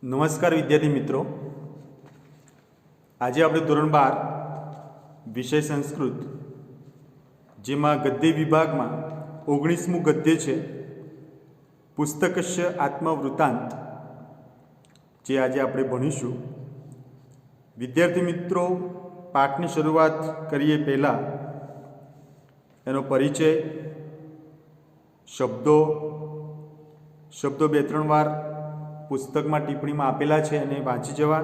નમસ્કાર વિદ્યાર્થી મિત્રો, આજે આપણે ધોરણ 12 વિષય સંસ્કૃત જેમાં ગદ્ય વિભાગમાં 19મું ગદ્ય છે પુસ્તકસ્ય આત્મવૃત્તાંત જે આજે આપણે ભણીશું। વિદ્યાર્થી મિત્રો, પાઠની શરૂઆત કરીએ પહેલાં એનો પરિચય, શબ્દો 2-3 વાર પુસ્તકમાં ટિપ્પણીમાં આપેલા છે અને વાંચી જવા,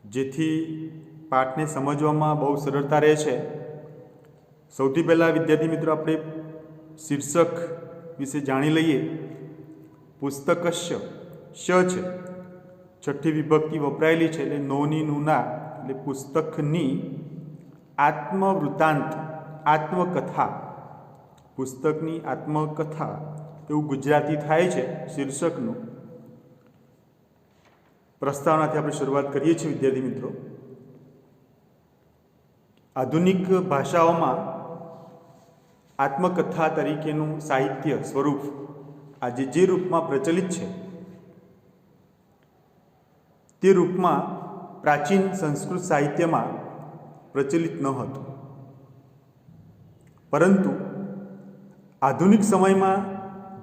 જેથી પાઠને સમજવામાં બહુ સરળતા રહે છે। સૌથી પહેલાં વિદ્યાર્થી મિત્રો આપણે શીર્ષક વિશે જાણી લઈએ। પુસ્તકસ્ય શ છે, છઠ્ઠી વિભક્તિ વપરાયેલી છે એટલે નોની નુના એટલે પુસ્તકની આત્મવૃત્તાંત આત્મકથા, પુસ્તકની આત્મકથા એવું ગુજરાતી થાય છે શીર્ષકનું। પ્રસ્તાવનાથી આપણે શરૂઆત કરીએ છીએ વિદ્યાર્થી મિત્રો। આધુનિક ભાષાઓમાં આત્મકથા તરીકેનું સાહિત્ય સ્વરૂપ આજે જે રૂપમાં પ્રચલિત છે તે રૂપમાં પ્રાચીન સંસ્કૃત સાહિત્યમાં પ્રચલિત ન હતું, પરંતુ આધુનિક સમયમાં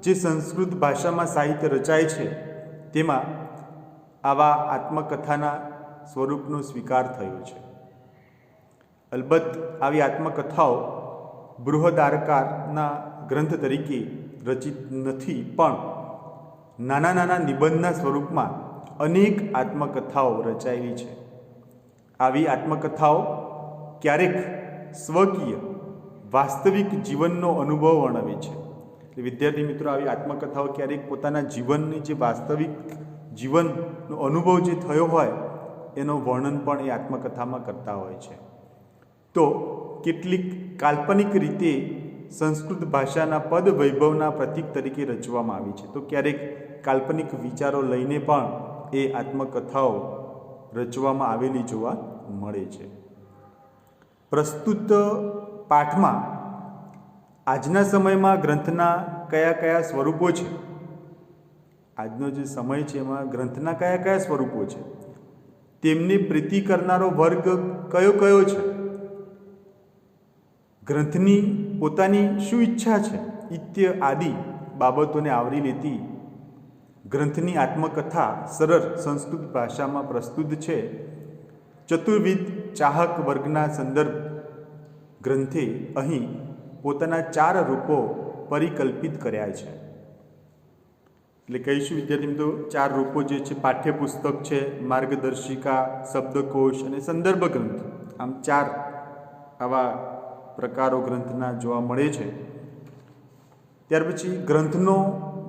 જે સંસ્કૃત ભાષામાં સાહિત્ય રચાય છે તેમાં આવા આત્મકથાના સ્વરૂપનો સ્વીકાર થયો છે। અલબત્ત આવી આત્મકથાઓ બૃહદાકારના ગ્રંથ તરીકે રચિત નથી, પણ નાના નાના નિબંધના સ્વરૂપમાં અનેક આત્મકથાઓ રચાયેલી છે। આવી આત્મકથાઓ ક્યારેક સ્વકીય વાસ્તવિક જીવનનો અનુભવ વર્ણવે છે। વિદ્યાર્થી મિત્રો, આવી આત્મકથાઓ ક્યારેક પોતાના જીવનની જે વાસ્તવિક જીવનનો અનુભવ જે થયો હોય એનો વર્ણન પણ એ આત્મકથામાં કરતા હોય છે। તો કેટલીક કાલ્પનિક રીતે સંસ્કૃત ભાષાના પદ વૈભવના પ્રતીક તરીકે રચવામાં આવી છે, તો ક્યારેક કાલ્પનિક વિચારો લઈને પણ એ આત્મકથાઓ રચવામાં આવેલી જોવા મળે છે। પ્રસ્તુત પાઠમાં આજના સમયમાં ગ્રંથના કયા કયા સ્વરૂપો છે, આજનો જે સમય છે એમાં ગ્રંથના કયા કયા સ્વરૂપો છે, તેમને પ્રીતિ કરનારો વર્ગ કયો કયો છે, ગ્રંથની પોતાની શું ઈચ્છા છે ઇત્ય આદિ બાબતોને આવરી લેતી ગ્રંથની આત્મકથા સરળ સંસ્કૃત ભાષામાં પ્રસ્તુત છે। ચતુર્વિધ ચાહક વર્ગના સંદર્ભ ગ્રંથે અહીં પોતાના 4 રૂપો પરિકલ્પિત કર્યા છે। એટલે કહીશું વિદ્યાર્થી મિત્રો, 4 રૂપો જે છે પાઠ્યપુસ્તક છે, માર્ગદર્શિકા, શબ્દકોશ અને સંદર્ભ ગ્રંથ, આમ 4 આવા પ્રકારો ગ્રંથના જોવા મળે છે। ત્યાર પછી ગ્રંથનો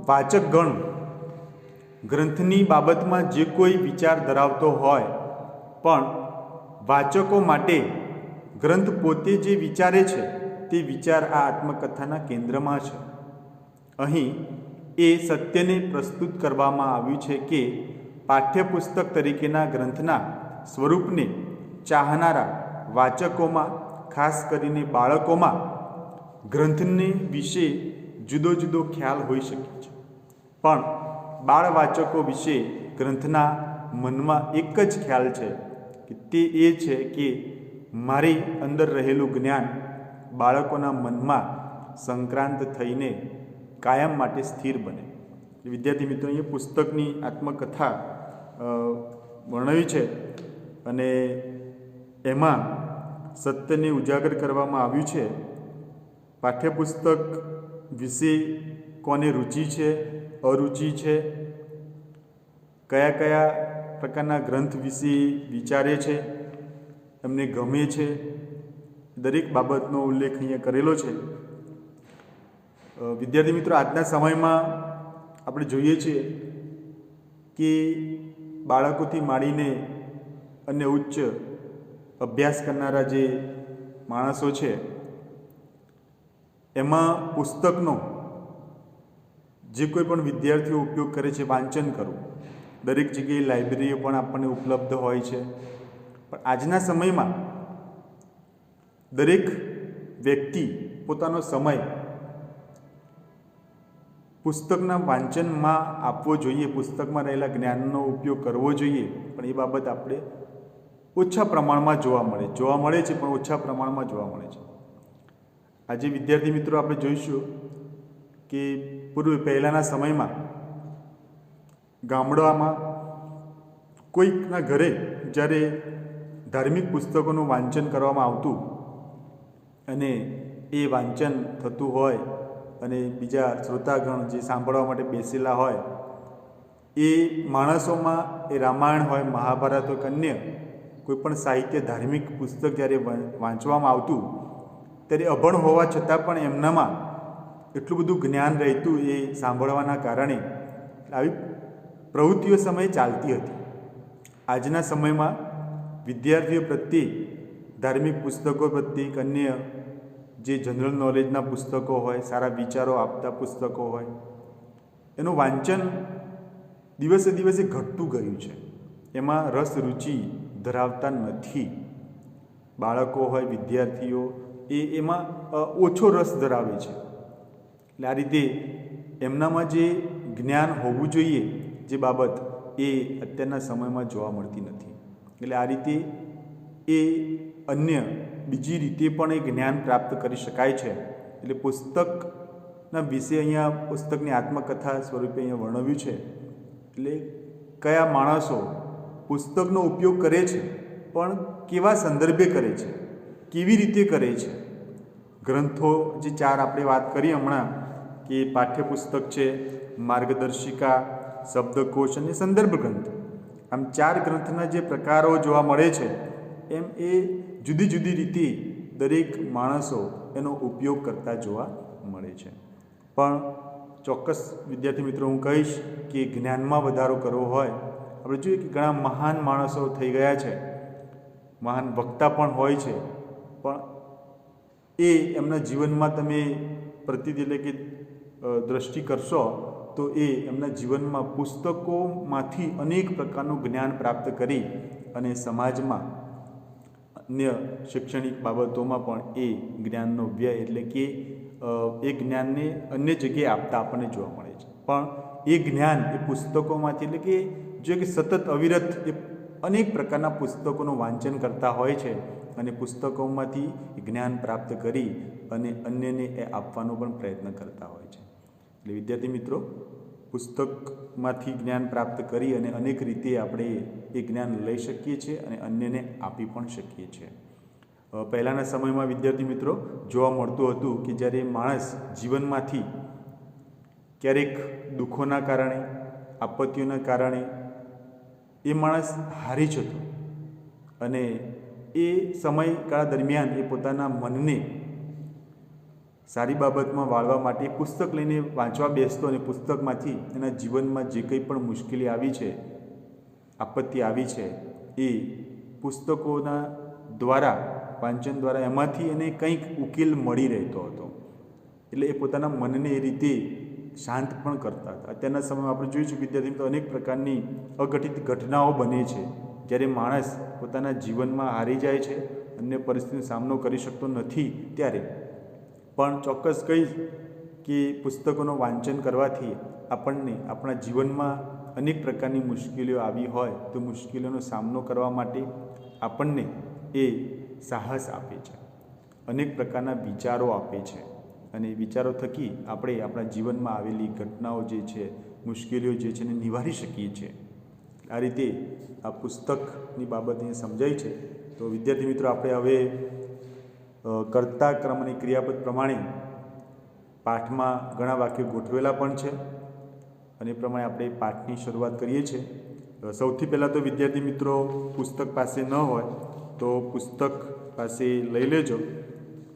વાચક ગણ ગ્રંથની બાબતમાં જે કોઈ વિચાર ધરાવતો હોય પણ વાચકો માટે ગ્રંથ પોતે જે વિચારે છે તે વિચાર આ આત્મકથાના કેન્દ્રમાં છે। અહીં એ સત્યને પ્રસ્તુત કરવામાં આવ્યું છે કે પાઠ્યપુસ્તક તરીકેના ગ્રંથના સ્વરૂપને ચાહનારા વાચકોમાં, ખાસ કરીને બાળકોમાં ગ્રંથને વિશે જુદો જુદો ખ્યાલ હોઈ શકે છે, પણ બાળ વાચકો વિશે ગ્રંથના મનમાં એક જ ખ્યાલ છે કે તે એ છે કે મારી અંદર રહેલું જ્ઞાન બાળકોના મનમાં સંક્રાંત થઈને કાયમ માટે સ્થિર બને। વિદ્યાર્થી મિત્રો, અહીંયા પુસ્તકની આત્મકથા વર્ણવી છે અને એમાં સત્યને ઉજાગર કરવામાં આવ્યું છે। પાઠ્યપુસ્તક વિશે કોને રુચિ છે, અરુચિ છે, કયા કયા પ્રકારના ગ્રંથ વિશે વિચારે છે, એમને ગમે છે, દરેક બાબતનો ઉલ્લેખ અહીંયા કરેલો છે। વિદ્યાર્થી મિત્રો, આજના સમયમાં આપણે જોઈએ છીએ કે બાળકોથી માંડીને અન્ય ઉચ્ચ અભ્યાસ કરનારા જે માણસો છે એમાં પુસ્તકનો જે કોઈ પણ વિદ્યાર્થીઓ ઉપયોગ કરે છે વાંચન કરવું, દરેક જગ્યાએ લાઇબ્રેરીઓ પણ આપણને ઉપલબ્ધ હોય છે, પણ આજના સમયમાં દરેક વ્યક્તિ પોતાનો સમય પુસ્તકના વાંચનમાં આપવો જોઈએ, પુસ્તકમાં રહેલા જ્ઞાનનો ઉપયોગ કરવો જોઈએ, પણ એ બાબત આપણે ઓછા પ્રમાણમાં જોવા મળે છે, પણ ઓછા પ્રમાણમાં જોવા મળે છે. આજે વિદ્યાર્થી મિત્રો આપણે જોઈશું કે પહેલાંના સમયમાં ગામડામાં કોઈકના ઘરે જ્યારે ધાર્મિક પુસ્તકોનું વાંચન કરવામાં આવતું અને એ વાંચન થતું હોય અને બીજા શ્રોતાગણ જે સાંભળવા માટે બેસેલા હોય એ માણસોમાં એ રામાયણ હોય, મહાભારત હોય, અન્ય કોઈપણ સાહિત્ય ધાર્મિક પુસ્તક જ્યારે વાંચવામાં આવતું ત્યારે અભણ હોવા છતાં પણ એમનામાં એટલું બધું જ્ઞાન રહેતું એ સાંભળવાના કારણે. આવી પ્રવૃત્તિઓ સમયે ચાલતી હતી. આજના સમયમાં વિદ્યાર્થીઓ પ્રત્યે ધાર્મિક પુસ્તકો પ્રત્યે, અન્ય જે જનરલ નોલેજના પુસ્તકો હોય, સારા વિચારો આપતા પુસ્તકો હોય, એનું વાંચન દિવસે દિવસે ઘટતું ગયું છે. એમાં રસ રુચિ ધરાવતા નથી. બાળકો હોય, વિદ્યાર્થીઓ એમાં ઓછો રસ ધરાવે છે. એટલે આ રીતે એમનામાં જે જ્ઞાન હોવું જોઈએ જે બાબત એ અત્યારના સમયમાં જોવા મળતી નથી. એટલે આ રીતે એ અન્ય બીજી રીતે પણ એ જ્ઞાન પ્રાપ્ત કરી શકાય છે. એટલે પુસ્તકના વિશે અહીંયા પુસ્તકની આત્મકથા સ્વરૂપે અહીંયા વર્ણવ્યું છે. એટલે કયા માણસો પુસ્તકનો ઉપયોગ કરે છે, પણ કેવા સંદર્ભે કરે છે, કેવી રીતે કરે છે. ગ્રંથો જે 4 આપણે વાત કરી હમણાં કે પાઠ્યપુસ્તક છે, માર્ગદર્શિકા, શબ્દકોશ અને સંદર્ભ ગ્રંથ, આમ 4 ગ્રંથના જે પ્રકારો જોવા મળે છે એમ એ જુદી જુદી રીતે દરેક માણસો એનો ઉપયોગ કરતા જોવા મળે છે. પણ ચોક્કસ વિદ્યાર્થી મિત્રો હું કહીશ કે જ્ઞાનમાં વધારો કરવો હોય, આપણે જોઈએ કે ઘણા મહાન માણસો થઈ ગયા છે, મહાન વક્તા પણ હોય છે, પણ એ એમના જીવનમાં તમે પ્રતિદિન એટલે કે દ્રષ્ટિ કરશો તો એ એમના જીવનમાં પુસ્તકોમાંથી અનેક પ્રકારનું જ્ઞાન પ્રાપ્ત કરી અને સમાજમાં અન્ય શૈક્ષણિક બાબતોમાં પણ એ જ્ઞાનનો વ્યય એટલે કે એ જ્ઞાનને અન્ય જગ્યાએ આપતા આપણને જોવા મળે છે. પણ એ જ્ઞાન એ પુસ્તકોમાંથી એટલે કે જો કે સતત અવિરત એ અનેક પ્રકારના પુસ્તકોનું વાંચન કરતા હોય છે અને પુસ્તકોમાંથી જ્ઞાન પ્રાપ્ત કરી અને અન્યને એ આપવાનો પણ પ્રયત્ન કરતા હોય છે. એટલે વિદ્યાર્થી મિત્રો, પુસ્તકમાંથી જ્ઞાન પ્રાપ્ત કરી અને અનેક રીતે આપણે એ જ્ઞાન લઈ શકીએ છીએ અને અન્યને આપી પણ શકીએ છીએ. પહેલાંના સમયમાં વિદ્યાર્થી મિત્રો જોવા મળતું હતું કે જ્યારે માણસ જીવનમાંથી ક્યારેક દુઃખોના કારણે, આપત્તિઓના કારણે એ માણસ હારી જતો અને એ સમયગાળા દરમિયાન એ પોતાના મનને સારી બાબતમાં વાળવા માટે પુસ્તક લઈને વાંચવા બેસતો અને પુસ્તકમાંથી એના જીવનમાં જે કંઈ પણ મુશ્કેલી આવી છે, આપત્તિ આવી છે, એ પુસ્તકોના દ્વારા, વાંચન દ્વારા એમાંથી એને કંઈક ઉકેલ મળી રહેતો હતો. એટલે એ પોતાના મનને એ રીતે શાંત પણ કરતા હતા. અત્યારના સમયમાં આપણે જોઈશું વિદ્યાર્થી મિત્રો અનેક પ્રકારની અઘટિત ઘટનાઓ બને છે જ્યારે માણસ પોતાના જીવનમાં હારી જાય છે, અન્ય પરિસ્થિતિનો સામનો કરી શકતો નથી, ત્યારે પણ ચોક્કસ કહીશ કે પુસ્તકોનું વાંચન કરવાથી આપણને આપણા જીવનમાં અનેક પ્રકારની મુશ્કેલીઓ આવી હોય તો મુશ્કેલીઓનો સામનો કરવા માટે આપણને એ સાહસ આપે છે, અનેક પ્રકારના વિચારો આપે છે અને વિચારો થકી આપણે આપણા જીવનમાં આવેલી ઘટનાઓ જે છે, મુશ્કેલીઓ જે છે એને નિવારી શકીએ છીએ. આ રીતે આ પુસ્તકની બાબત અહીં સમજાય છે. તો વિદ્યાર્થી મિત્રો, આપણે હવે કર્તા ક્રમ અને ક્રિયાપદ પ્રમાણે પાઠમાં ઘણા વાક્યો ગોઠવેલા પણ છે અને એ પ્રમાણે આપણે પાઠની શરૂઆત કરીએ છીએ. સૌથી પહેલાં તો વિદ્યાર્થી મિત્રો પુસ્તક પાસે ન હોય તો પુસ્તક પાસે લઈ લેજો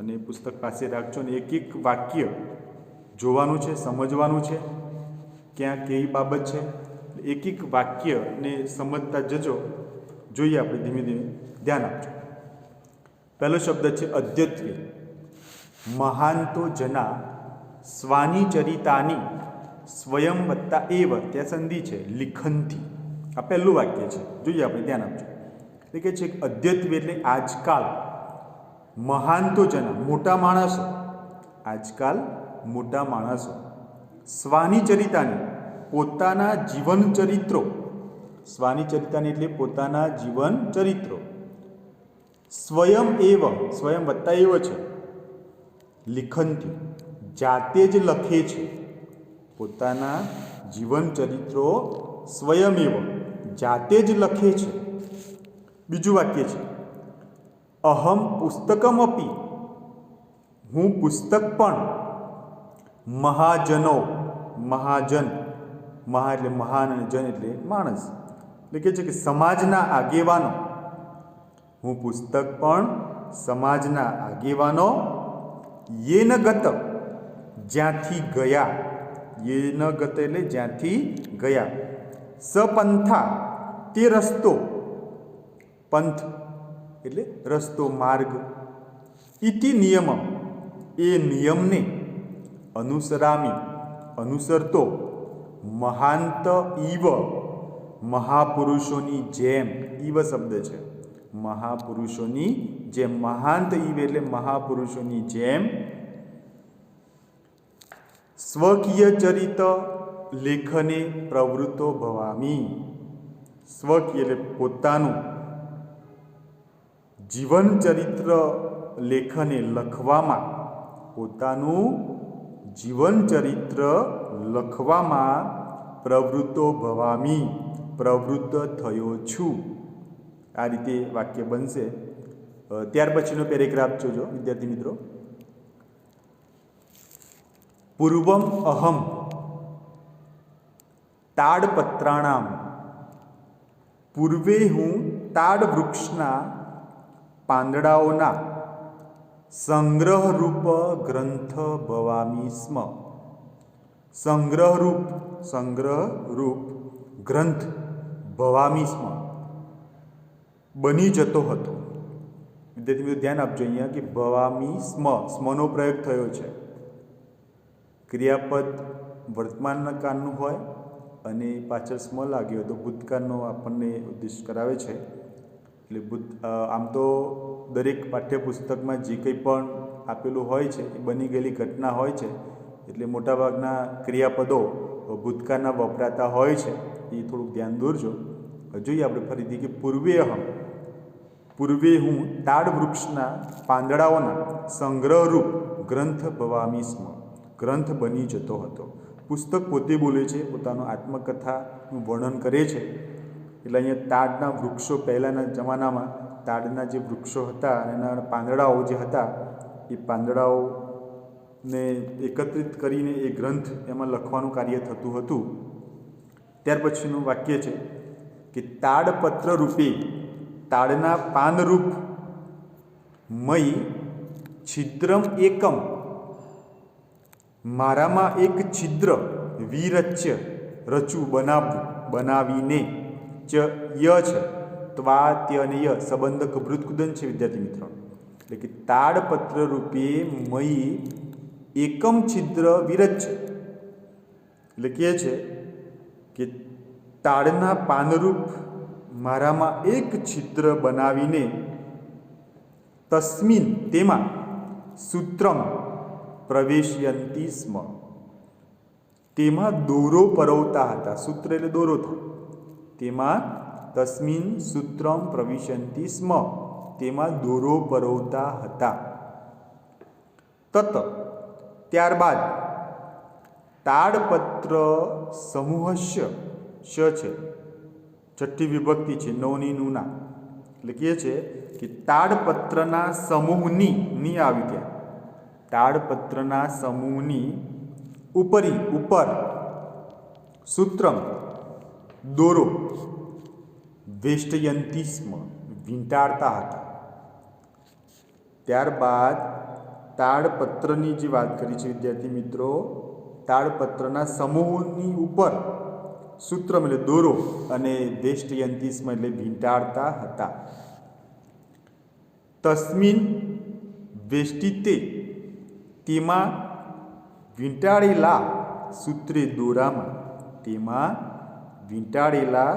અને પુસ્તક પાસે રાખજો અને એક એક વાક્ય જોવાનું છે, સમજવાનું છે, ક્યાં કેવી બાબત છે. એક એક વાક્યને સમજતા જજો. જોઈએ આપણે ધીમે ધીમે, ધ્યાન આપજો. પહેલો શબ્દ છે અદ્યત્વે. મહાંતો જના સ્વાની ચરિતાની સ્વયં વત્તા એવ, ત્યાં સંધિ છે લિખનથી. આ પહેલું વાક્ય છે, જોઈએ આપણે, ધ્યાન આપજો. એટલે કે છે અદ્યત્વે એટલે આજકાલ, મહાંતો જના મોટા માણસો, આજકાલ મોટા માણસો સ્વાની ચરિતાની પોતાના જીવન ચરિત્રો, સ્વાની ચરિતાની એટલે પોતાના જીવન ચરિત્રો, સ્વયં એવ, સ્વયં વત્તા એવ છે, લિખંતી જાતે જ લખે છે, પોતાના જીવન ચરિત્રો સ્વયમેવ જાતે જ લખે છે. બીજું વાક્ય છે અહમ પુસ્તકમપી, હું પુસ્તક પણ, મહાજનો, મહાજન, મહા એટલે મહાન અને જન એટલે માણસ, એટલે કે છે કે સમાજના આગેવાનો, હું પુસ્તક પણ સમાજના આગેવાનો, યેન ગત જ્યાંથી ગયા, યેન ગત એટલે જ્યાંથી ગયા, સપંથા તે રસ્તો, પંથ એટલે રસ્તો માર્ગ, ઇતિ નિયમ એ નિયમને, અનુસરામી અનુસરતો, મહાંત ઈવ મહાપુરુષોની જેમ, ઈવ શબ્દ છે, મહાપુરુષોની જેમ, મહાંત ઈવ એટલે મહાપુરુષોની જેમ, સ્વકીય ચરિત લેખને પ્રવૃત્તો ભવામી, સ્વકીય એટલે પોતાનું જીવન ચરિત્ર લેખને લખવામાં, પોતાનું જીવન ચરિત્ર લખવામાં પ્રવૃત્તો ભવામી પ્રવૃત્ત થયો છું. આ રીતે વાક્ય બનશે. ત્યાર પછીનો પેરેગ્રાફ જોજો વિદ્યાર્થી મિત્રો. પૂર્વમ અહમ તાડપત્રાણામ, પૂર્વે હું તાડ વૃક્ષના પાંદડાઓના સંગ્રહરૂપ ગ્રંથ ભવામી સ્મ, સંગ્રહરૂપ ગ્રંથ ભવામી સ્મ બની જતો હતો. વિદ્યાર્થી મિત્રો ધ્યાન આપજો અહીંયા કે ભવામી સ્મ, સ્મનો પ્રયોગ થયો છે. ક્રિયાપદ વર્તમાનના કાળનું હોય અને પાછળ સ્મ લાગ્યો તો ભૂતકાળનો આપણને ઉદ્દેશ કરાવે છે. એટલે આમ તો દરેક પાઠ્યપુસ્તકમાં જે કંઈ પણ આપેલું હોય છે એ બની ગયેલી ઘટના હોય છે, એટલે મોટાભાગના ક્રિયાપદો ભૂતકાળના વપરાતા હોય છે. એ થોડુંક ધ્યાન દોરજો. જોઈએ આપણે ફરીથી કે પૂર્વે અહમ, પૂર્વે હું તાડ વૃક્ષના પાંદડાઓના સંગ્રહરૂપ ગ્રંથ ભવામી સ્મ, ગ્રંથ બની જતો હતો. પુસ્તક પોતે બોલે છે, પોતાનું આત્મકથાનું વર્ણન કરે છે. એટલે અહીંયા તાડના વૃક્ષો, પહેલાંના જમાનામાં તાડના જે વૃક્ષો હતા અને એના પાંદડાઓ જે હતા એ પાંદડાઓને એકત્રિત કરીને એ ગ્રંથ એમાં લખવાનું કાર્ય થતું હતું. ત્યાર પછીનું વાક્ય છે કે તાડપત્ર રૂપે, તાડના પાનરૂપ, મયી છિદ્રમ એકમ, મારામાં એક છિદ્ર, વિરચ્ય રચું બનાવવું, બનાવીને, ચ ય છે, ત્વા ત્ય અને ય સંબંધક ભૃતકુદન છે વિદ્યાર્થી મિત્રો. એટલે કે તાડપત્ર રૂપે મયી એકમ છિદ્ર વિરચ્ય, એટલે કહે છે કે તાડના પાનરૂપ મારામાં એક છિદ્ર બનાવીને, તસ્મિન તેમાં, સૂત્રમ પ્રવેશયંતી સ્મ તેમાં દોરો પરોવતા હતા. સૂત્ર એટલે દોરો થાય. તેમાં તસ્મિન સૂત્રમ પ્રવિશંતિ સ્મ તેમાં દોરો પરોવતા હતા. તત ત્યારબાદ તાડપત્ર સમૂહસ્ય, શ છે છઠ્ઠી વિભક્તિ છે, નવની નુના, એટલે કહે છે કે તાડપત્રના સમૂહની, ની આવી ત્યાં, તાડપત્રના સમૂહની ઉપરી, ઉપર, સૂત્રમ દોરો, વેષ્ટયંતી સ્મ વીંટાળતા હતા. ત્યારબાદ તાડપત્રની જે વાત કરી છે વિદ્યાર્થી મિત્રો, તાડપત્રના સમૂહની ઉપર સૂત્રમ એટલે દોરો અને વેષ્ટયંતી સ્મ એટલે વીંટાળતા હતા. તસ્મિન વેષ્ટિતે તેમાં વીંટાળેલા, સૂત્રે દોરામાં, તેમાં વીંટાળેલા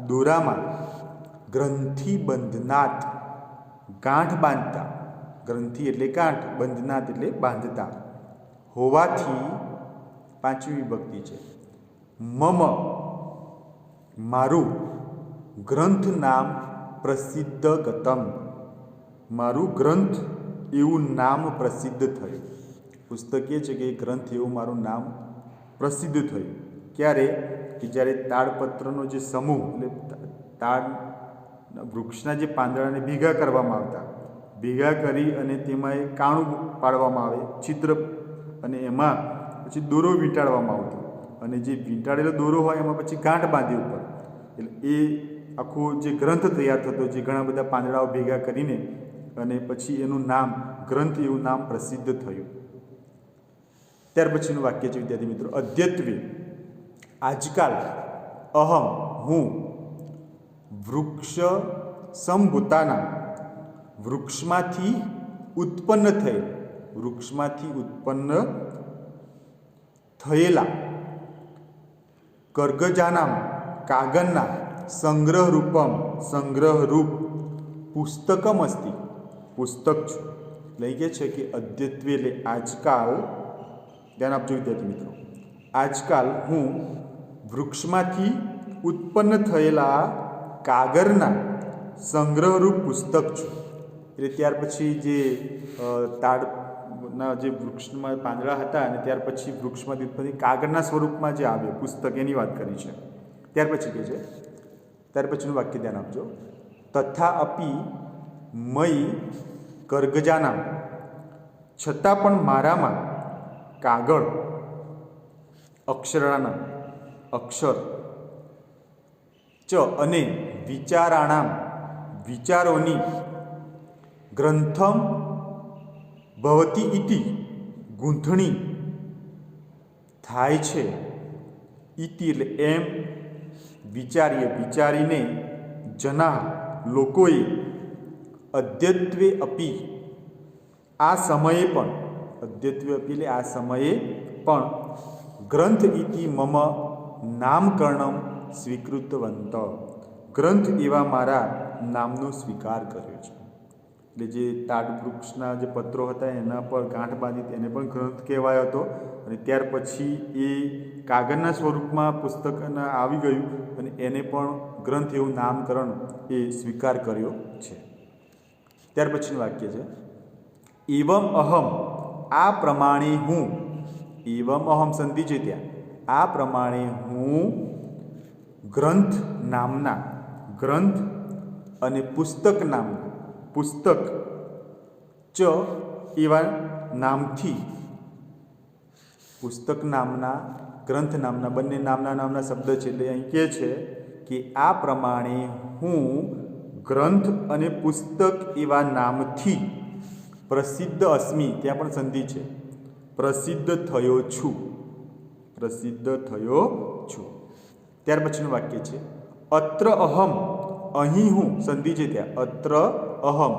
દોરામાં, ગ્રંથિ બંધનાથ ગાંઠ બાંધતા, ગ્રંથિ એટલે ગાંઠ, બંધનાથ એટલે બાંધતા હોવાથી, પાંચમી વિભક્તિ છે. મમ મારું, ગ્રંથ નામ પ્રસિદ્ધ ગતમ મારું ગ્રંથ એવું નામ પ્રસિદ્ધ થયું. પુસ્તક એ છે કે ગ્રંથ એવું મારું નામ પ્રસિદ્ધ થયું. ક્યારે? કે જ્યારે તાડપત્રનો જે સમૂહ એટલે તાડ વૃક્ષના જે પાંદડાને ભેગા કરવામાં આવતા, ભેગા કરી અને તેમાં એ કાણું પાડવામાં આવે, છિદ્ર, અને એમાં પછી દોરો વીંટાળવામાં આવતો, અને જે વીંટાળેલો દોરો હોય એમાં પછી ગાંઠ બાંધી ઉપર, એટલે એ આખો જે ગ્રંથ તૈયાર થતો, જે ઘણા બધા પાંદડાઓ ભેગા કરીને, અને પછી એનું નામ ગ્રંથ એવું નામ પ્રસિદ્ધ થયું. ત્યાર પછીનું વાક્ય છે વિદ્યાર્થી મિત્રો, અદ્યત્વે આજકાલ, અહમ હું, વૃક્ષ સંભૂતાના વૃક્ષમાંથી ઉત્પન્ન થયેલ, વૃક્ષમાંથી ઉત્પન્ન થયેલા, કર્ગજાનામ કાગળના, સંગ્રહરૂપમ સંગ્રહરૂપ, પુસ્તકમ અસ્તિ પુસ્તક છું. લઈ ગયા છે કે અદ્યત્વે એટલે આજકાલ, ધ્યાન આપજો વિદ્યાર્થી મિત્રો, આજકાલ હું વૃક્ષમાંથી ઉત્પન્ન થયેલા કાગળના સંગ્રહરૂપ પુસ્તક છું. એટલે ત્યાર પછી જે તાડના જે વૃક્ષમાં પાંદડા હતા, અને ત્યાર પછી વૃક્ષમાંથી ઉત્પન્ન કાગળના સ્વરૂપમાં જે આવે પુસ્તક, એની વાત કરી છે. ત્યાર પછી કહે છે, ત્યાર પછીનું વાક્ય ધ્યાન આપજો, તથા અપી મયી કર્ગજાનામ છતાં પણ મારામાં કાગળ, અક્ષરાણામ અક્ષર, ચ અને વિચારાણામ વિચારોની, ગ્રંથમ ભવતી ઇતિ ગૂંથણી થાય છે, ઇતિ એટલે એમ, વિચારીએ વિચારીને, જના લોકોએ, અદ્યત્વે અપી આ સમયે પણ, અદ્યત્વે અપી એટલે આ સમયે પણ, ગ્રંથ ઇતિ મમ નામકરણમ સ્વીકૃતવંત ગ્રંથ એવા મારા નામનો સ્વીકાર કર્યો છે. એટલે જે તાડ વૃક્ષના જે પત્રો હતા એના પર ગાંઠ બાંધી એને પણ ગ્રંથ કહેવાયો હતો, અને ત્યાર પછી એ કાગળના સ્વરૂપમાં પુસ્તકના આવી ગયું, અને એને પણ ગ્રંથ એવું નામકરણ એ સ્વીકાર કર્યો છે. ત્યાર પછીનું વાક્ય છે, એવમ અહમ આ પ્રમાણે હું, એવમ અહમ સંધિ છે ત્યાં, આ પ્રમાણે હું ગ્રંથ નામના, ગ્રંથ અને પુસ્તક નામના, પુસ્તક ચ એવા નામથી, પુસ્તક નામના, ગ્રંથ નામના, બંને નામના શબ્દ છે. એટલે અહીં કહે છે કે આ પ્રમાણે હું ગ્રંથ અને પુસ્તક એવા નામથી પ્રસિદ્ધ અસ્મિ, ત્યાં પણ સંધિ છે, પ્રસિદ્ધ થયો છું, પ્રસિદ્ધ થયો છું. ત્યાર પછીનું વાક્ય છે, અત્ર અહમ અહીં હું, સંધિ છે ત્યાં, અત્ર અહમ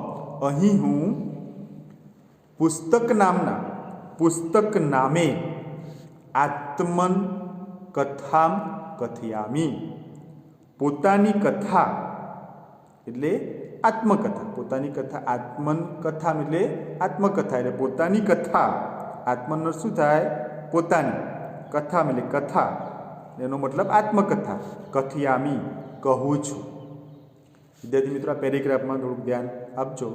અહીં હું, પુસ્તક નામના, પુસ્તક નામે, આત્મન કથામ કથયામી પોતાની કથા એટલે આત્મકથા, પોતાની કથા, આત્મન કથા એટલે આત્મકથા, એટલે પોતાની કથા, આત્મનનો શું થાય? પોતાની, કથા એટલે કથા, એનો મતલબ આત્મકથા, કથયામી કહું છું. વિદ્યાર્થી મિત્રો, આ પેરેગ્રાફમાં થોડુંક ધ્યાન આપજો.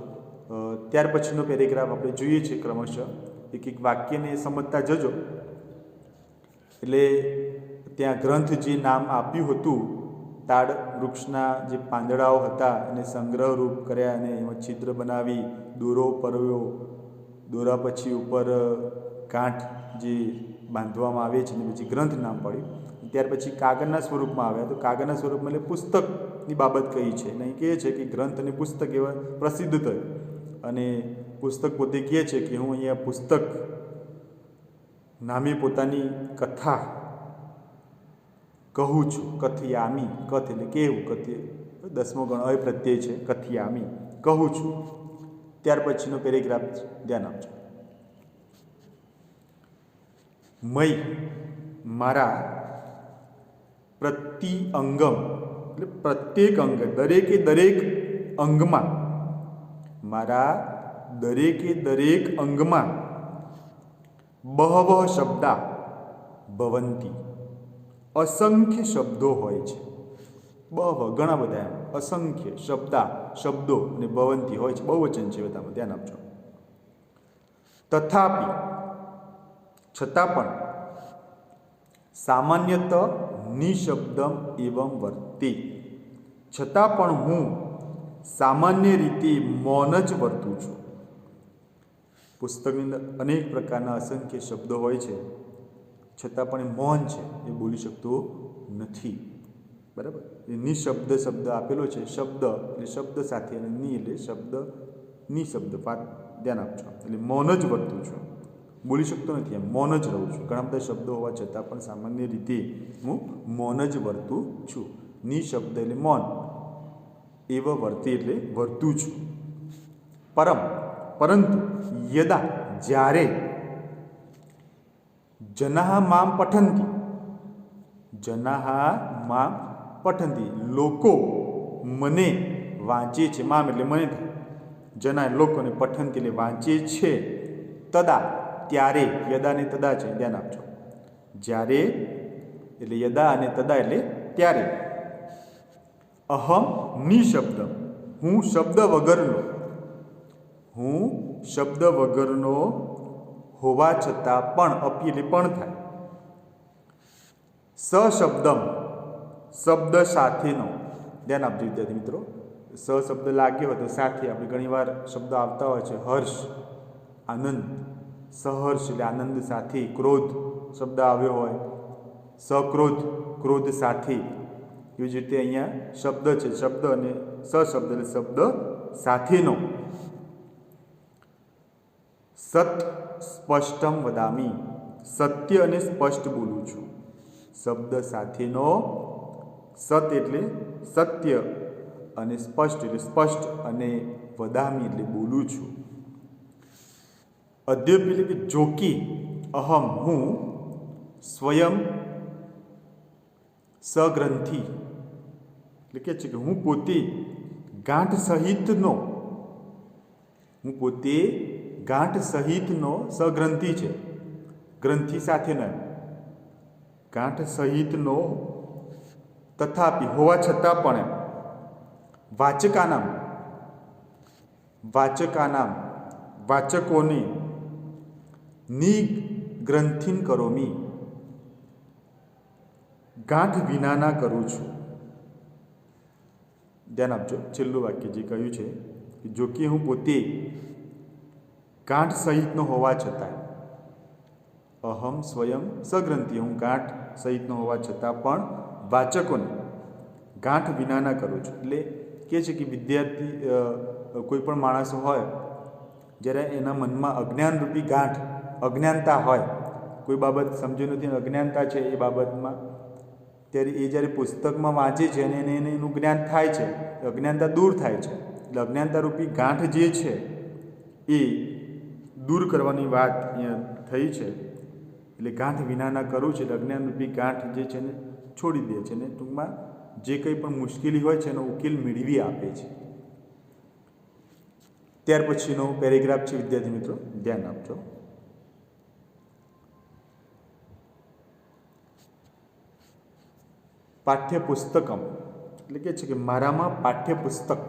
ત્યાર પછીનો પેરેગ્રાફ આપણે જોઈએ છીએ ક્રમશઃ, એક એક વાક્યને સમજતા જજો. એટલે ત્યાં ગ્રંથ જે નામ આપ્યું હતું, તાડ વૃક્ષના જે પાંદડાઓ હતા એને સંગ્રહરૂપ કર્યા, અને એમાં છિદ્ર બનાવી દોરો પરવ્યો, દોરા પછી ઉપર ગાંઠ જે બાંધવામાં આવે છે, અને પછી ગ્રંથ નામ પડ્યું. ત્યાર પછી કાગળના સ્વરૂપમાં આવ્યા, તો કાગળના સ્વરૂપમાં એટલે પુસ્તકની બાબત કહી છે. અને અહીં કહે છે કે ગ્રંથ અને પુસ્તક એવા પ્રસિદ્ધ થયું, અને પુસ્તક પોતે કહે છે કે હું અહીંયા પુસ્તક નામે પોતાની કથા કહું છું. કથયામી, કથ એટલે કેવું, કથ્ય 10મો ગણ અય પ્રત્યય છે, કથયામી કહું છું. ત્યાર પછીનો પેરેગ્રાફ ધ્યાન આપજો. મય મારા, પ્રતિ અંગમ એટલે પ્રત્યેક અંગ, દરેકે દરેક અંગમાં, મારા દરેકે દરેક અંગમાં, બહવ શબ્દા ભવંતી. અસંખ્ય શબ્દો હોય છે. ઘણા બધા એમ અસંખ્ય શબ્દો અને ભવંતી હોય છે. બહુવચન છે બધામાં, ધ્યાન આપજો. તથાપિ છતાં પણ, સામાન્યત નિશબ્દમ એવં વર્તે, છતાં પણ હું સામાન્ય રીતે મૌન જ વર્તું છું. પુસ્તકની અંદર અનેક પ્રકારના અસંખ્ય શબ્દો હોય છે, છતાં પણ એ મૌન છે, એ બોલી શકતો નથી. બરાબર. એ નિશબ્દ શબ્દ આપેલો છે. શબ્દ એટલે શબ્દ સાથે, અને ની એટલે શબ્દ, નિશબ્દ. ધ્યાન આપજો. એટલે મૌન જ વર્તું છું, બોલી શકતો નથી, એમ મૌન જ રહું છું. ઘણા બધા શબ્દો હોવા છતાં પણ સામાન્ય રીતે હું મૌન જ વર્તું છું. નિશબ્દ એટલે મૌન, એવ વર્તે એટલે વર્તું છું. પરંતુ યદા જ્યારે જનાહ મામ પઠંતી, લોકો મને વાંચે છે. મામ એટલે મને થાય, જના લોકોને, પઠંતી એટલે વાંચે છે. તદા ત્યારે, યદા અને તદા છે, ધ્યાન આપજો. જ્યારે એટલે યદા અને તદા એટલે ત્યારે. અહમ નિશબ્દ, હું શબ્દ વગરનો હોવા છતાં પણ, અપી એટલે પણ થાય. સશબ્દમ, શબ્દ સાથેનો. ધ્યાન આપજો વિદ્યાર્થી મિત્રો. સ શબ્દ લાગ્યો હોય તો સાથે આપણે ઘણીવાર શબ્દ આવતા હોય છે. હર્ષ, આનંદ, સહર્ષ એટલે આનંદ સાથે. ક્રોધ શબ્દ આવ્યો હોય, સક્રોધ, ક્રોધ સાથે. એવી જ રીતે અહીંયા શબ્દ છે, શબ્દ અને સશબ્દ એટલે શબ્દ સાથેનો. સત સ્પષ્ટમ વદામી, સત્ય અને સ્પષ્ટ બોલું છું. શબ્દ સાથેનો, સત એટલે સત્ય, અને સ્પષ્ટ એટલે સ્પષ્ટ, અને વદામી એટલે બોલું છું. અદ્યપ એટલે કે જોકી, અહમ હું, સ્વયં સગ્રંથિ એટલે કે છે કે હું પોતે ગાંઠ સહિતનો સગ્રંથિ છે. ગ્રંથિ સાથેનો, ગાંઠ સહિતનો. તથાપિ હોવા છતાં પણ, વાચકોને નિગ્રંથિન કરોમી, ગાંઠ વિનાના કરું છું. ધ્યાન આપજો. છેલ્લું વાક્ય જે કહ્યું છે, જો કે હું પોતે ગાંઠ સહિતનો હોવા છતાં, અહમ સ્વયં સગ્રંથિ, હું ગાંઠ સહિતનો હોવા છતાં પણ વાચકોને ગાંઠ વિનાના કરું છું. એટલે કહે છે કે વિદ્યાર્થી, કોઈ પણ માણસ હોય, જ્યારે એના મનમાં અજ્ઞાનરૂપી ગાંઠ, અજ્ઞાનતા હોય, કોઈ બાબત સમજ્યું નથી, અજ્ઞાનતા છે એ બાબતમાં, ત્યારે એ જ્યારે પુસ્તકમાં વાંચે છે અને એને એનું જ્ઞાન થાય છે, અજ્ઞાનતા દૂર થાય છે. એટલે અજ્ઞાનતારૂપી ગાંઠ જે છે એ દૂર કરવાની વાત અહીંયા થઈ છે. એટલે ગાંઠ વિનાના કરું છે, એટલે અજ્ઞાનરૂપી ગાંઠ જે છે ને છોડી દે છે, ને ટૂંકમાં જે કંઈ પણ મુશ્કેલી હોય છે એનો ઉકેલ મેળવી આપે છે. ત્યાર પછીનો પેરેગ્રાફ છે વિદ્યાર્થી મિત્રો, ધ્યાન આપજો. પાઠ્યપુસ્તકમ એટલે કે છે કે મારામાં પાઠ્યપુસ્તક.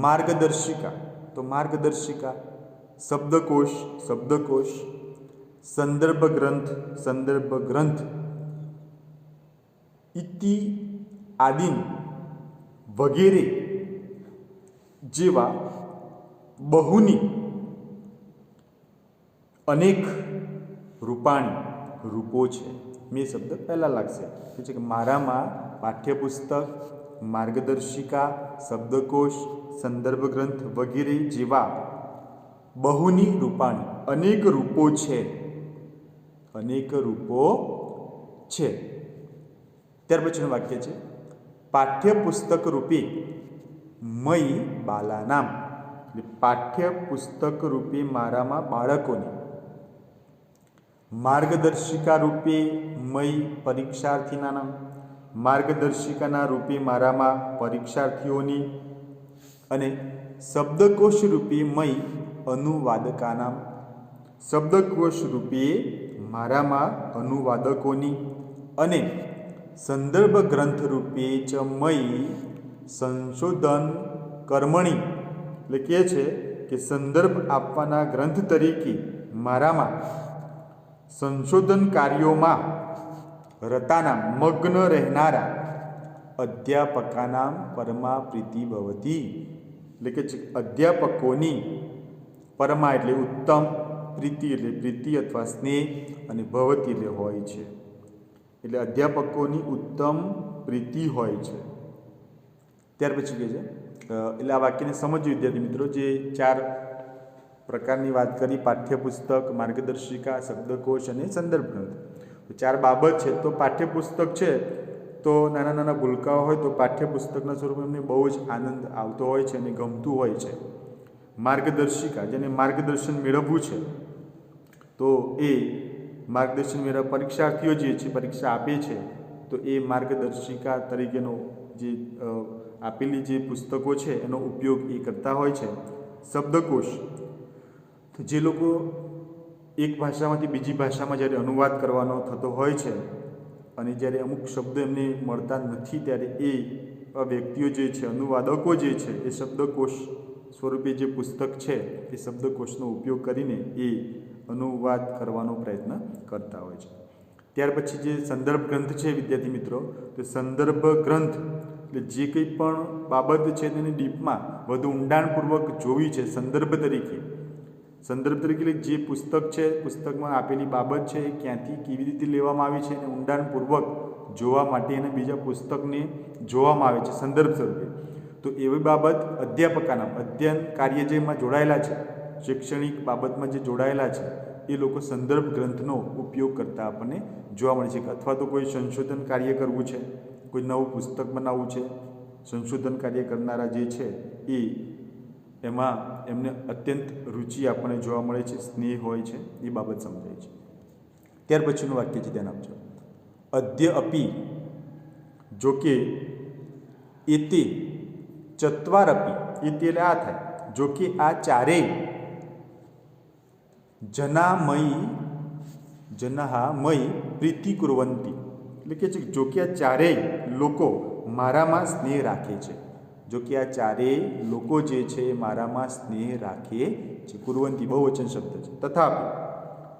માર્ગદર્શિકા તો માર્ગદર્શિકા. શબ્દકોશ. સંદર્ભ ગ્રંથ. ઇતિ આદિન વગેરે જેવા બહુની અનેક રૂપો છે. મેં શબ્દ પહેલાં લાગશે. એટલે કે મારામાં પાઠ્યપુસ્તક, માર્ગદર્શિકા, શબ્દકોશ, સંદર્ભ ગ્રંથ વગેરે જેવા બહુની રૂપાણી, અનેક રૂપો છે. ત્યાર પછીનું વાક્ય છે પાઠ્યપુસ્તક રૂપે મયી બાલાનામ. એટલે પાઠ્યપુસ્તક રૂપે મારામાં બાળકોને, માર્ગદર્શિકા રૂપે મયી પરીક્ષાર્થીના નામ, માર્ગદર્શિકાના રૂપે મારામાં પરીક્ષાર્થીઓની, અને શબ્દકોશ રૂપે મયી અનુવાદકાનામ, શબ્દકોશ રૂપે મારામાં અનુવાદકોની અને સંદર્ભ ગ્રંથ રૂપે ચ મયી સંશોધન કર્મણી, એટલે કહે છે કે સંદર્ભ આપવાના ગ્રંથ તરીકે મારામાં સંશોધન કાર્યોમાં રતાના મગ્ન રહેનારા અધ્યાપકાનામ પરમા પ્રીતિ ભવતી, એટલે કે અધ્યાપકોની પરમા એટલે ઉત્તમ, પ્રીતિ એટલે પ્રીતિ અથવા સ્નેહ, અને ભવતી એટલે હોય છે, એટલે અધ્યાપકોની ઉત્તમ પ્રીતિ હોય છે. ત્યાર પછી કહે છે, એટલે આ વાક્યને સમજવું વિદ્યાર્થી મિત્રો. જે 4 પ્રકારની વાત કરી, પાઠ્યપુસ્તક, માર્ગદર્શિકા, શબ્દકોશ અને સંદર્ભ ગ્રંથ. તો 4 બાબત છે. તો પાઠ્યપુસ્તક છે તો નાના નાના ભૂલકાઓ હોય તો પાઠ્યપુસ્તકના સ્વરૂપે એમને બહુ જ આનંદ આવતો હોય છે અને ગમતું હોય છે. માર્ગદર્શિકા, જેને માર્ગદર્શન મેળવવું છે તો એ માર્ગદર્શન મેળવવા પરીક્ષાર્થીઓ જે છે પરીક્ષા આપે છે તો એ માર્ગદર્શિકા તરીકેનો જે આપેલી જે પુસ્તકો છે એનો ઉપયોગ એ કરતા હોય છે. શબ્દકોશ, તો જે લોકો એક ભાષામાંથી બીજી ભાષામાં જ્યારે અનુવાદ કરવાનો થતો હોય છે અને જ્યારે અમુક શબ્દ એમને મળતા નથી ત્યારે એ વ્યક્તિઓ જે છે, અનુવાદકો જે છે, એ શબ્દકોશ સ્વરૂપે જે પુસ્તક છે એ શબ્દકોશનો ઉપયોગ કરીને એ અનુવાદ કરવાનો પ્રયત્ન કરતા હોય છે. ત્યાર પછી જે સંદર્ભ ગ્રંથ છે વિદ્યાર્થી મિત્રો, તો સંદર્ભ ગ્રંથ એટલે જે કંઈ પણ બાબત છે તેની ડીપમાં વધુ ઊંડાણપૂર્વક જોવી છે સંદર્ભ તરીકે. સંદર્ભ તરીકે એટલે જે પુસ્તક છે, પુસ્તકમાં આપેલી બાબત છે એ ક્યાંથી કેવી રીતે લેવામાં આવી છે અને ઊંડાણપૂર્વક જોવા માટે એને બીજા પુસ્તકને જોવામાં આવે છે સંદર્ભ સ્વરૂપે. તો એવી બાબત અધ્યાપકાના અધ્યયન કાર્ય જે એમાં જોડાયેલા છે, શૈક્ષણિક બાબતમાં જે જોડાયેલા છે એ લોકો સંદર્ભ ગ્રંથનો ઉપયોગ કરતા આપણને જોવા મળે છે. અથવા તો કોઈ સંશોધન કાર્ય કરવું છે, કોઈ નવું પુસ્તક બનાવવું છે, સંશોધન કાર્ય કરનારા જે છે એ એમાં એમને અત્યંત રુચિ આપણને જોવા મળે છે, સ્નેહ હોય છે, એ બાબત સમજાય છે. ત્યાર પછીનું વાક્ય છે, ધ્યાન આપજો. અદ્ય અપી, જોકે એતે ચત્વારપી, એતે એટલે આ થાય, જોકે આ ચારેય જનાહા મયી પ્રીતિ કુર્વંતી, એટલે કે જોકે આ ચારેય લોકો મારામાં સ્નેહ રાખે છે. જોકે આ ચારેય લોકો જે છે એ મારામાં સ્નેહ રાખે છે. કુર્વંતી બહુવચન શબ્દ છે. તથાપિ,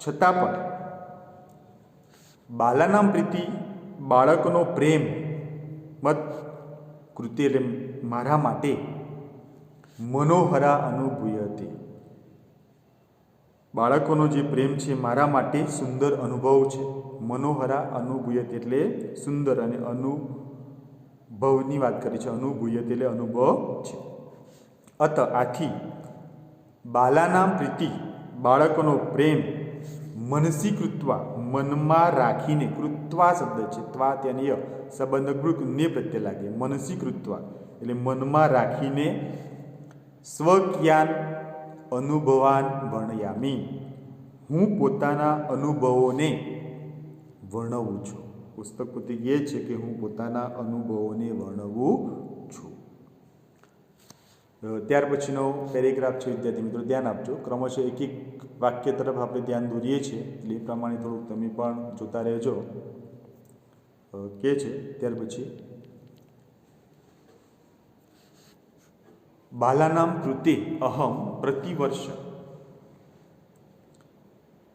છતાં પણ, બાલાનામ પ્રીતિ, બાળકનો પ્રેમ, મત કૃત્ય એટલે મારા માટે, મનોહરા અનુભૂયતે, બાળકોનો જે પ્રેમ છે મારા માટે સુંદર અનુભવ છે. મનોહરા અનુભૂયતે એટલે સુંદર, અને અનુભવની વાત કરી છે. અનુભૂયતે એટલે અનુભવ છે. અત આથી બાલાનામ પ્રીતિ, બાળકોનો પ્રેમ, મનસી કૃત્વા, મનમાં રાખીને, કૃત્વા શબ્દ છે, ત્વા ત્યાં ય સંબંધ ગૃક ને પ્રત્યે લાગે, મનસી કૃત્વા એટલે મનમાં રાખીને, સ્વજ્ઞાન અનુભવાન વર્ણયામી, હું પોતાના અનુભવોને વર્ણવું છું. પુસ્તક પોતે કહે છે કે હું પોતાના અનુભવોને વર્ણવું છું. ત્યાર પછીનો પેરેગ્રાફ છે વિદ્યાર્થી મિત્રો, ધ્યાન આપજો. ક્રમશઃ એક એક વાક્ય તરફ આપણે ધ્યાન દોરીએ છીએ એટલે એ પ્રમાણે થોડુંક તમે પણ જોતા રહેજો. કે છે ત્યાર પછી, બાલાનામ કૃતે અહમ પ્રતિવર્ષ,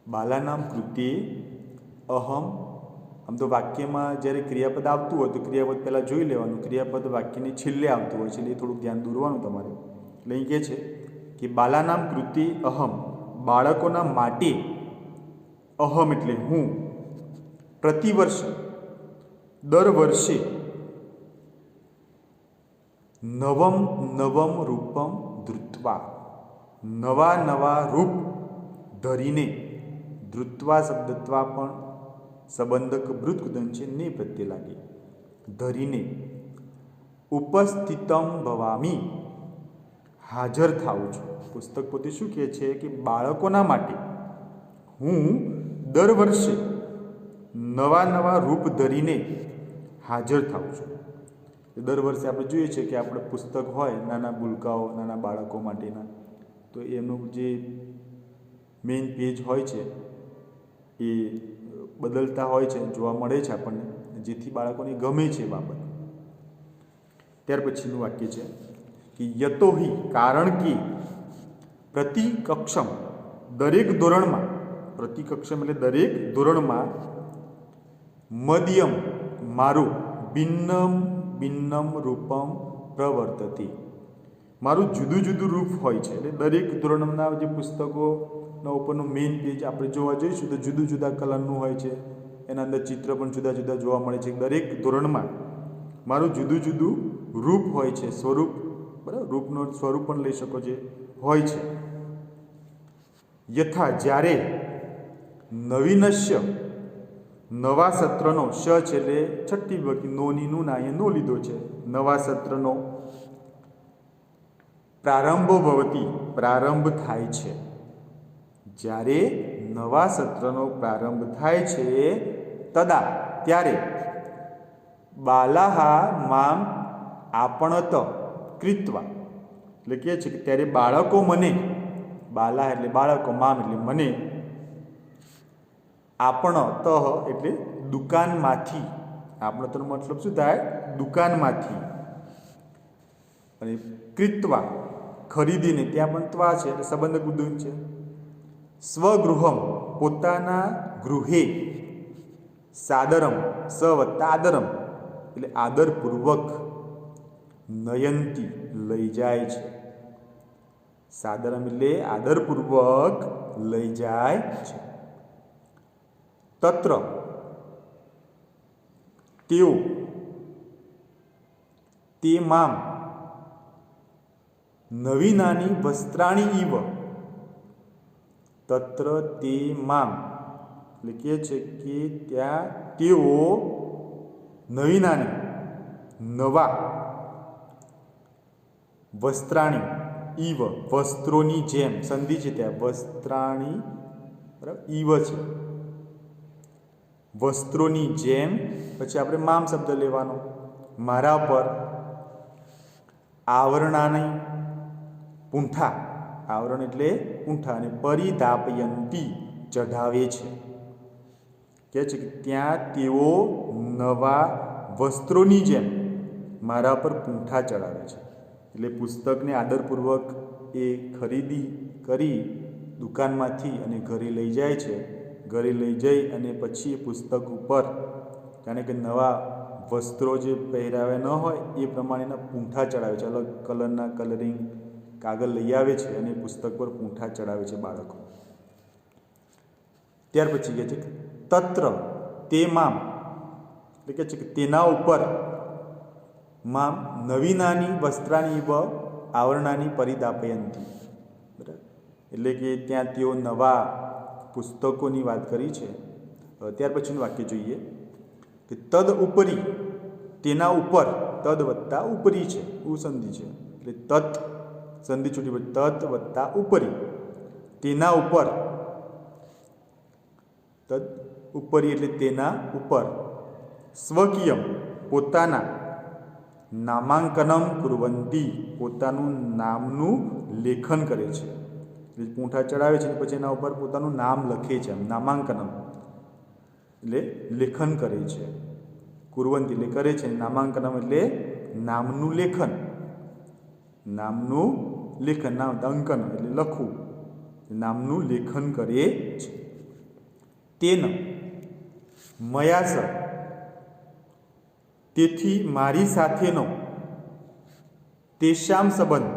બાલાનામ કૃતે અહમ, આમ તો વાક્યમાં જ્યારે ક્રિયાપદ આવતું હોય તો ક્રિયાપદ પહેલાં જોઈ લેવાનું. ક્રિયાપદ વાક્યની છેલ્લે આવતું હોય છે એટલે થોડુંક ધ્યાન દોરવાનું તમારે. એટલે અહીં કહે છે કે બાલાનામ કૃતે અહમ, બાળકોના માટે, અહમ એટલે હું, પ્રતિવર્ષ દર વર્ષે, નવમ નવમ રૂપમ ધૃત્વા, નવા નવા રૂપ ધરીને, ધૃત્વા શબ્દત્વા પણ સંબંધક ભૃતકુદન છે, ને પ્રત્યે લાગે, ધરીને, ઉપસ્થિતમ ભવામી, હાજર થાઉં છું. પુસ્તક પોતે શું કહે છે કે બાળકોના માટે હું દર વર્ષે નવા નવા રૂપ ધરીને હાજર થાઉં છું. દર વર્ષે આપણે જોઈએ છીએ કે આપણે પુસ્તક હોય નાના ભૂલકાઓ, નાના બાળકો માટેના, તો એનું જે મેઇન પેજ હોય છે એ બદલતા હોય છે, જોવા મળે છે આપણને, જેથી બાળકોને ગમે છે બાબત. ત્યાર પછીનું વાક્ય છે કે યતોહિ, કારણ કે, પ્રતિકક્ષમ, દરેક ધોરણમાં, પ્રતિકક્ષમ એટલે દરેક ધોરણમાં, મદયમ, મારું, ભિન્નમ ભિન્નમ રૂપમ પ્રવર્તતે, મારું જુદું જુદું રૂપ હોય છે. એટલે દરેક ધોરણના જે પુસ્તકોના ઉપરનું મેઇન પેજ આપણે જોવા જઈશું તો જુદું જુદા કલરનું હોય છે, એના અંદર ચિત્ર પણ જુદા જુદા જોવા મળે છે. દરેક ધોરણમાં મારું જુદું જુદું રૂપ હોય છે, સ્વરૂપ, બરાબર, રૂપનું સ્વરૂપ પણ લઈ શકો છો, હોય છે. યથા, જ્યારે, નવીનસ્ય, નવા સત્રનો, શ છે એટલે છઠ્ઠી વિભક્તિ, નોની નું ના એ નો લીધો છે, નવા સત્રનો પ્રારંભો ભવતી, પ્રારંભ થાય છે. જ્યારે નવા સત્રનો પ્રારંભ થાય છે, તદા, ત્યારે, બાલાહા મામ આપણત કૃત્વા, એટલે કહે છે કે ત્યારે બાળકો મને, બાલા એટલે બાળકો, મામ એટલે મને, આપણત એટલે દુકાનમાંથી, આપણતનો મતલબ શું થાય? દુકાનમાંથી, અને કૃત્વા ખરીદીને, ત્યાં પણ ત્વા છે એટલે સંબંધ ગુદુન છે. સ્વગૃહમ, પોતાના ગૃહે, સાદરમ, સ વત્તા આદરમ એટલે આદરપૂર્વક, નયંતી લઈ જાય છે, સાદરમ એટલે આદરપૂર્વક લઈ જાય છે. તત્ર, તેઓ, તે મામ, નવીનાની વસ્ત્રાણી ઇવ, તત્ર તે મામ એટલે કહે છે કે ત્યાં તેઓ નવીનાની, નવા, વસ્ત્રાણી, ઈવ વસ્ત્રોની જેમ, સંધિ છે ત્યાં, વસ્ત્રાણી, બરાબર, ઈવ છે, વસ્ત્રોની જેમ. પછી આપણે મામ શબ્દ લેવાનો, મારા પર, આવરણાની, પૂંઠા, આવરણ એટલે પૂંઠા, અને પરિધાપયંતી ચઢાવે છે. કહે છે કે ત્યાં તેઓ નવા વસ્ત્રોની જેમ મારા પર પૂંઠા ચડાવે છે. એટલે પુસ્તકને આદરપૂર્વક એ ખરીદી કરી દુકાનમાંથી અને ઘરે લઈ જાય છે. ઘરે લઈ જઈ અને પછી એ પુસ્તક ઉપર, જાણે કે નવા વસ્ત્રો જે પહેરાવ્યા ન હોય એ પ્રમાણેના પૂંઠા ચડાવે છે, અલગ કલરના કલરિંગ કાગળ લઈ આવે છે અને પુસ્તક પર પૂંઠા ચડાવે છે બાળકો. ત્યાર પછી કહે છે કે તત્ર, તે મામ એટલે કહે છે કે તેના ઉપર, મામ નવીનાની વસ્ત્રાની વ આવરણાની પરિદાપયંતી, બરાબર, એટલે કે ત્યાં તેઓ નવા પુસ્તકોની વાત કરી છે. ત્યાર પછીનું વાક્ય જોઈએ કે તદ ઉપરી, તેના ઉપર, તદ વત્તા ઉપરી છે, ઉસંધિ છે એટલે તત સંધિ છૂટી પડે, તત વત્તા ઉપરી, તેના ઉપર, તદ ઉપરી એટલે તેના ઉપર, સ્વકીયમ પોતાના, નામાંકનમ કુર્વંતી પોતાનું નામનું લેખન કરે છે. એટલે પૂંઠા ચડાવે છે પછી એના ઉપર પોતાનું નામ લખે છે, નામાંકનમ એટલે લેખન કરે છે, કુર્વંતી એટલે કરે છે, નામાંકનમ એટલે નામનું લેખન, નામનું લેખન, નામ અંકન એટલે લખવું, નામનું લેખન કરે છે. તેન મયાસ તેથી મારી સાથેનો, તેશામ સંબંધ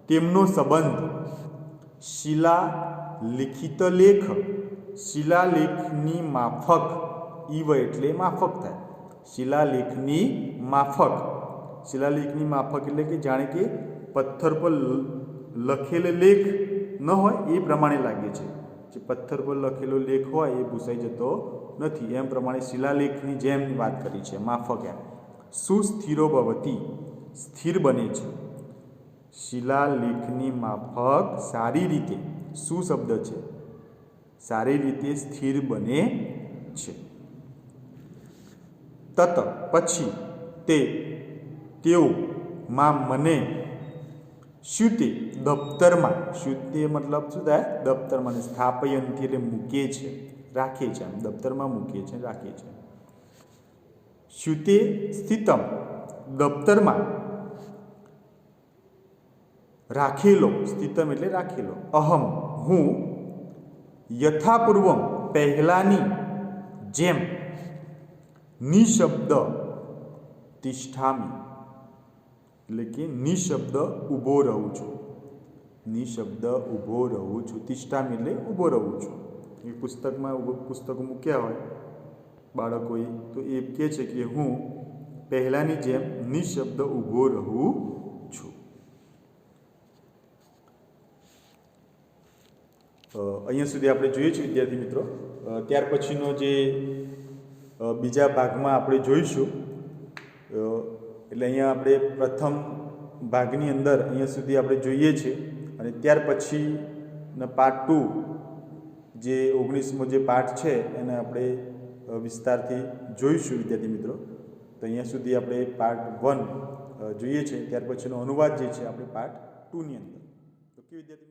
તેમનો સંબંધ, શિલા લિખિત લેખ શિલાલેખની માફક, ઈવ એટલે માફક થાય, શિલાલેખની માફક, શિલાલેખની માફક એટલે કે જાણે કે પથ્થર પર લખેલ લેખ ન હોય એ પ્રમાણે લાગે છે. જે પથ્થર પર લખેલો લેખ હોય એ ભૂસાઈ જતો નથી, એમ પ્રમાણે શિલાલેખની જેમ વાત કરી છે, માફક એમ. સુસ્થિરો ભવતી સ્થિર બને છે, શિલાલેખની માફક સારી રીતે, સુ શબ્દ છે, સારી રીતે સ્થિર બને છે. તત પછી, તે તેઓ, માં મને, શું તે દફતરમાં, શું તે મતલબ શું થાય? દફતરમાં. અને સ્થાપયંતી એટલે મૂકે છે, રાખે છે. આમ દફતરમાં મૂકે છે, રાખે છે. શું તે સ્થિતમ દફતરમાં રાખેલો, સ્થિતમ એટલે રાખેલો. અહમ હું યથાપૂર્વમ પહેલાંની જેમ નિશબ્દ તિષ્ઠામી એટલે કે નિશબ્દ ઊભો રહું છું. નિશબ્દ ઊભો રહું છું. તિષ્ઠામી એટલે ઊભો રહું છું. એ પુસ્તકો મૂક્યા હોય બાળકોએ તો એ કહે છે કે હું પહેલાંની જેમ નિશબ્દ ઊભો રહું છું. અહીંયા સુધી આપણે જોઈએ છીએ વિદ્યાર્થી મિત્રો. ત્યાર પછીનો જે બીજા ભાગમાં આપણે જોઈશું, એટલે અહીંયા આપણે પ્રથમ ભાગની અંદર અહીંયા સુધી આપણે જોઈએ છીએ. અને ત્યાર પછીના પાર્ટ 2 જે 19મો જે પાઠ છે એને આપણે વિસ્તારથી જોઈશું વિદ્યાર્થી મિત્રો. તો અહીંયા સુધી આપણે પાર્ટ 1 જોઈએ છે, ત્યાર પછીનો અનુવાદ જે છે આપણે પાર્ટ 2ની અંદર. તો કે વિદ્યાર્થી